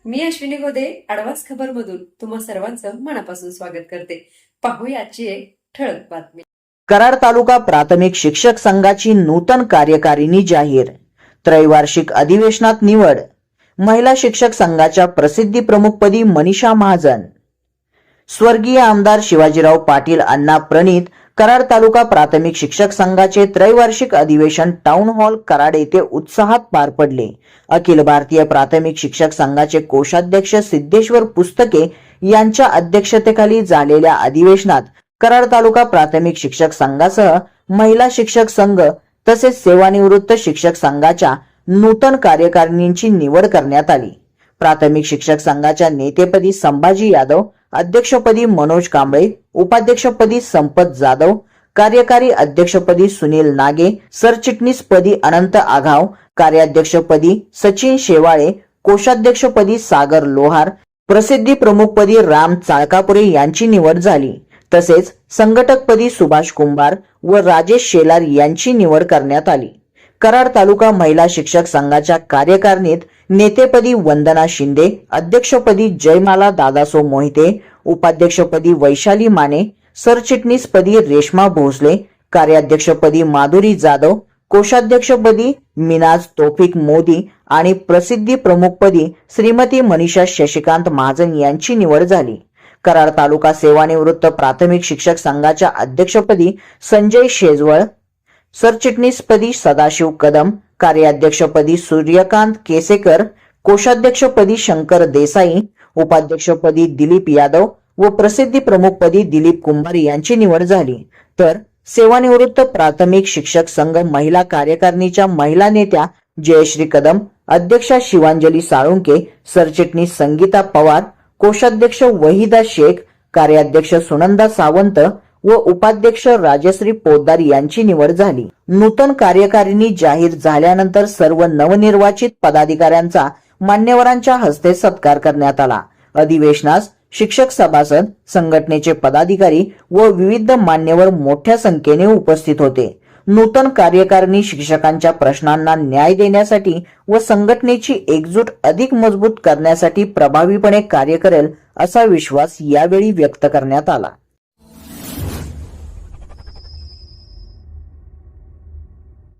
मी अश्विनी गोदे आडवास खबर मधून तुम्हा सर्वांचं मनापासून स्वागत करते। पाहूया आजची एक ठळक बातमी। कराड तालुका प्राथमिक शिक्षक संघाची नूतन कार्यकारिणी जाहीर। त्रैवार्षिक अधिवेशनात निवड। महिला शिक्षक संघाच्या प्रसिद्धी प्रमुखपदी मनीषा महाजन। स्वर्गीय आमदार शिवाजीराव पाटील अण्णा प्रणित कराड तालुका प्राथमिक शिक्षक संघाचे त्रैवार्षिक अधिवेशन टाउन हॉल कराड येथे उत्साहात पार पडले। अखिल भारतीय प्राथमिक शिक्षक संघाचे कोषाध्यक्ष सिद्धेश्वर पुस्तके यांच्या अध्यक्षतेखाली झालेल्या अधिवेशनात कराड तालुका प्राथमिक शिक्षक संघासह महिला शिक्षक संघ तसेच सेवानिवृत्त शिक्षक संघाच्या नूतन कार्यकारिणींची निवड करण्यात आली। प्राथमिक शिक्षक संघाच्या नेतेपदी संभाजी यादव, अध्यक्षपदी मनोज कांबळे, उपाध्यक्षपदी संपत जाधव, कार्यकारी अध्यक्षपदी सुनील नागे, सरचिटणीसपदी अनंत आघाव, कार्याध्यक्षपदी सचिन शेवाळे, कोषाध्यक्षपदी सागर लोहार, प्रसिद्धी प्रमुखपदी राम चाळकापुरे यांची निवड झाली। तसेच संघटकपदी सुभाष कुंभार व राजेश शेलार यांची निवड करण्यात आली। कराड तालुका महिला शिक्षक संघाच्या कार्यकारिणीत नेतेपदी वंदना शिंदे, अध्यक्षपदी जयमाला दादासो मोहिते, उपाध्यक्षपदी वैशाली माने, सरचिटणीसपदी रेश्मा भोसले, कार्याध्यक्षपदी माधुरी जाधव, कोषाध्यक्षपदी मिनाज तौफिक मोदी आणि प्रसिद्धी प्रमुखपदी श्रीमती मनीषा शशिकांत महाजन यांची निवड झाली। कराड तालुका सेवानिवृत्त प्राथमिक शिक्षक संघाच्या अध्यक्षपदी संजय शेजवळ, सरचिटणीसपदी सदाशिव कदम, कार्याध्यक्षपदी सूर्यकांत केसेकर, कोषाध्यक्षपदी शंकर देसाई, उपाध्यक्षपदी दिलीप यादव व प्रसिद्धी प्रमुखपदी दिलीप कुंभार यांची निवड झाली। तर सेवानिवृत्त प्राथमिक शिक्षक संघ महिला कार्यकारिणीच्या महिला नेत्या जयश्री कदम, अध्यक्षा शिवांजली साळुंके, सरचिटणीस संगीता पवार, कोषाध्यक्ष वहिदा शेख, कार्याध्यक्ष सुनंदा सावंत व उपाध्यक्ष राजश्री पोद्दार यांची निवड झाली। नूतन कार्यकारिणी जाहीर झाल्यानंतर सर्व नवनिर्वाचित पदाधिकाऱ्यांचा मान्यवरांच्या हस्ते सत्कार करण्यात आला। अधिवेशनास शिक्षक सभासद, संघटनेचे पदाधिकारी व विविध मान्यवर मोठ्या संख्येने उपस्थित होते। नूतन कार्यकारिणी शिक्षकांच्या प्रश्नांना न्याय देण्यासाठी व संघटनेची एकजूट अधिक मजबूत करण्यासाठी प्रभावीपणे कार्य करेल असा विश्वास यावेळी व्यक्त करण्यात आला।